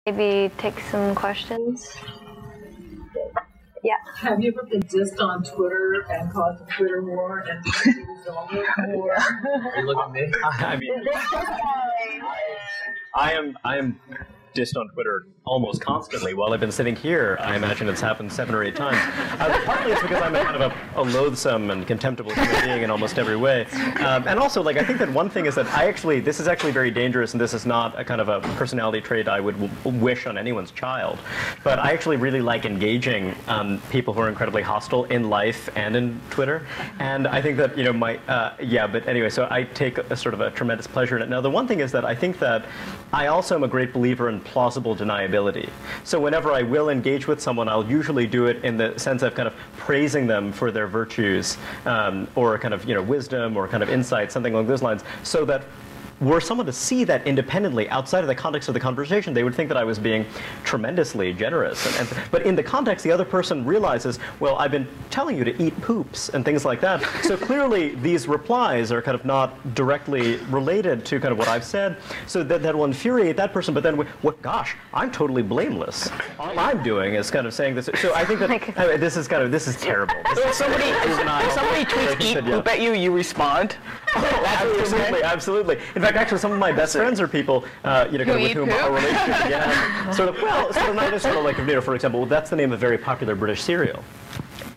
Maybe take some questions. Yeah. Have you ever been dissed on Twitter and caused a Twitter war and resolved it? Or Are you looking at me? I mean, I am dissed on Twitter almost constantly. While I've been sitting here, I imagine it's happened 7 or 8 times. Partly it's because I'm a kind of a loathsome and contemptible human being in almost every way. And also, like, I think that one thing is that this is actually very dangerous, and this is not a kind of a personality trait I would wish on anyone's child. But I actually really like engaging people who are incredibly hostile in life and in Twitter. And I think that, you know, but anyway, so I take a sort of a tremendous pleasure in it. Now, the one thing is that I think that I also am a great believer in plausible deniability. So whenever I will engage with someone, I'll usually do it in the sense of kind of praising them for their virtues, or kind of, you know, wisdom or kind of insight, something along those lines, so that were someone to see that independently outside of the context of the conversation, they would think that I was being tremendously generous. But in the context, the other person realizes, well, I've been telling you to eat poops and things like that. So clearly, these replies are kind of not directly related to kind of what I've said. So that will infuriate that person. But then, gosh, I'm totally blameless. All I'm doing is kind of saying this. So I think that this is terrible. If somebody tweets eat poop at you, you respond. Oh, absolutely. In fact, actually, some of my best friends are people, you know, kind of with whom our relationship began. Sort of not just sort of like, you know, for example, that's the name of a very popular British cereal.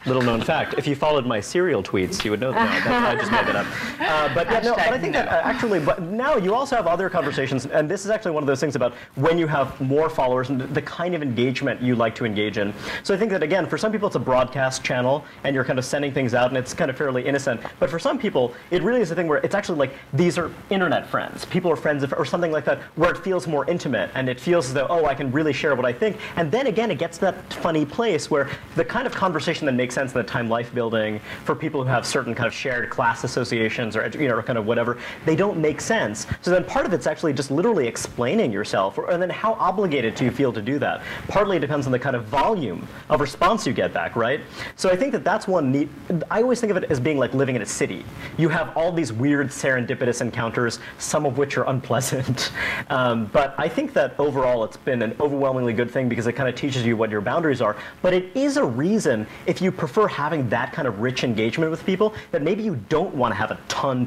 Little known fact. If you followed my cereal tweets, you would know that. I just made that up. But I think that actually, but now you also have other conversations, and this is actually one of those things about when you have more followers and the kind of engagement you like to engage in. So I think that, again, for some people it's a broadcast channel, and you're kind of sending things out, and it's kind of fairly innocent. But for some people, it really is a thing where it's actually like these are internet friends. People are friends or something like that, where it feels more intimate, and it feels as though, oh, I can really share what I think. And then again, it gets to that funny place where the kind of conversation that makes sense in the time life building for people who have certain kind of shared class associations or, you know, or kind of whatever, they don't make sense. So then part of it's actually just literally explaining yourself, and then how obligated do you feel to do that? Partly it depends on the kind of volume of response you get back, right? So I think that that's one neat, I always think of it as being like living in a city. You have all these weird serendipitous encounters, some of which are unpleasant. But I think that overall it's been an overwhelmingly good thing because it kind of teaches you what your boundaries are. But it is a reason, if you prefer having that kind of rich engagement with people, that maybe you don't want to have a ton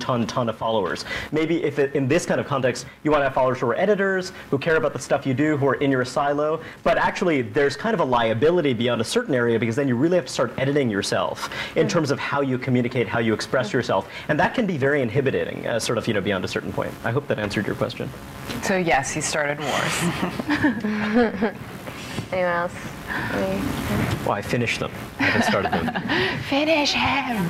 of followers. Maybe if in this kind of context, you want to have followers who are editors, who care about the stuff you do, who are in your silo. But actually, there's kind of a liability beyond a certain area because then you really have to start editing yourself in terms of how you communicate, how you express yourself. And that can be very inhibiting, sort of, you know, beyond a certain point. I hope that answered your question. So yes, he started wars. Anyone else? Well, I finished them. I haven't started them. Finish him!